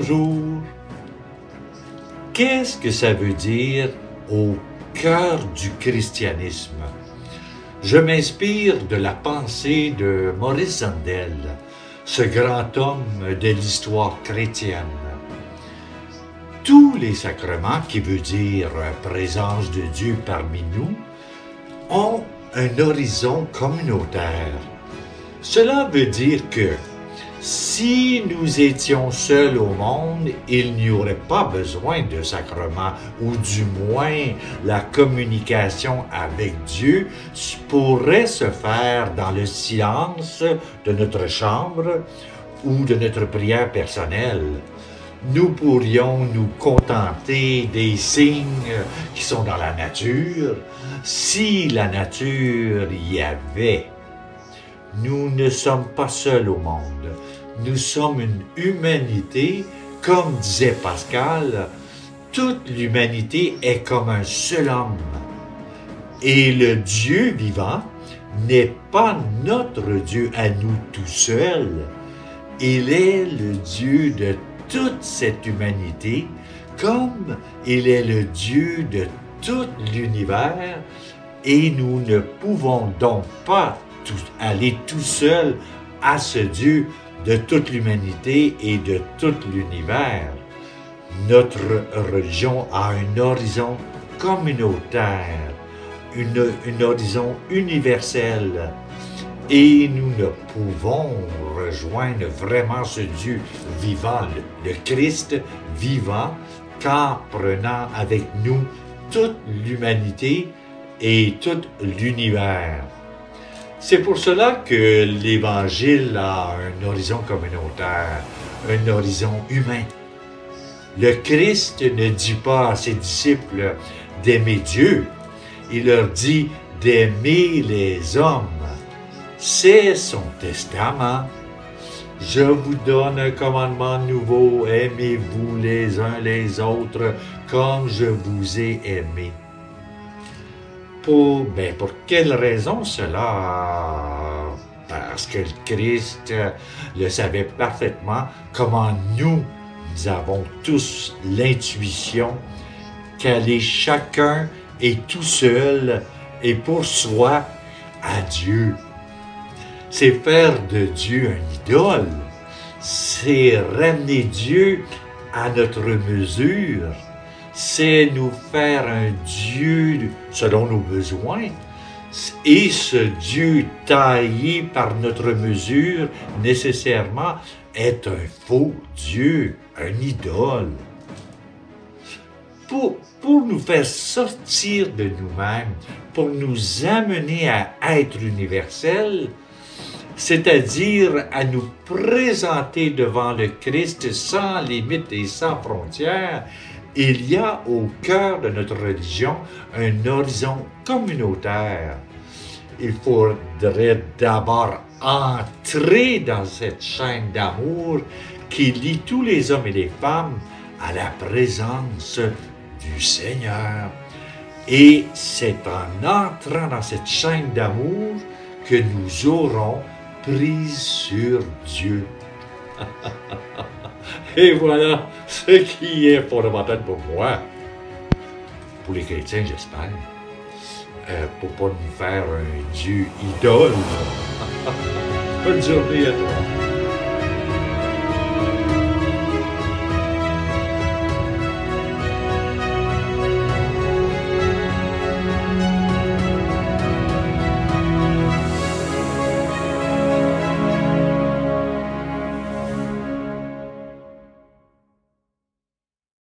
Bonjour. Qu'est-ce que ça veut dire au cœur du christianisme? Je m'inspire de la pensée de Maurice Zandel, ce grand homme de l'histoire chrétienne. Tous les sacrements, qui veut dire présence de Dieu parmi nous, ont un horizon communautaire. Cela veut dire que si nous étions seuls au monde, il n'y aurait pas besoin de sacrements, ou du moins la communication avec Dieu pourrait se faire dans le silence de notre chambre ou de notre prière personnelle. Nous pourrions nous contenter des signes qui sont dans la nature, si la nature y avait. Nous ne sommes pas seuls au monde. Nous sommes une humanité, comme disait Pascal, toute l'humanité est comme un seul homme. Et le Dieu vivant n'est pas notre Dieu à nous tout seuls. Il est le Dieu de toute cette humanité, comme il est le Dieu de tout l'univers, et nous ne pouvons donc pas aller tout seul à ce Dieu de toute l'humanité et de tout l'univers. Notre religion a un horizon communautaire, un horizon universel, et nous ne pouvons rejoindre vraiment ce Dieu vivant, le Christ vivant, qu'en prenant avec nous toute l'humanité et tout l'univers. C'est pour cela que l'Évangile a un horizon communautaire, un horizon humain. Le Christ ne dit pas à ses disciples d'aimer Dieu, il leur dit d'aimer les hommes. C'est son testament. Je vous donne un commandement nouveau, aimez-vous les uns les autres comme je vous ai aimé. Pour quelle raison cela? Parce que le Christ le savait parfaitement, comment nous avons tous l'intuition qu'aller chacun et tout seul et pour soi à Dieu. C'est faire de Dieu un idole, c'est ramener Dieu à notre mesure, c'est nous faire un Dieu selon nos besoins. Et ce Dieu taillé par notre mesure, nécessairement, est un faux Dieu, un idole. Pour nous faire sortir de nous-mêmes, pour nous amener à être universels, c'est-à-dire à nous présenter devant le Christ sans limite et sans frontières, il y a au cœur de notre religion un horizon communautaire. Il faudrait d'abord entrer dans cette chaîne d'amour qui lie tous les hommes et les femmes à la présence du Seigneur. Et c'est en entrant dans cette chaîne d'amour que nous aurons prise sur Dieu. Et voilà ce qui est fondamental pour moi, pour les chrétiens, j'espère, pour ne pas nous faire un Dieu idole. Bonne journée à toi.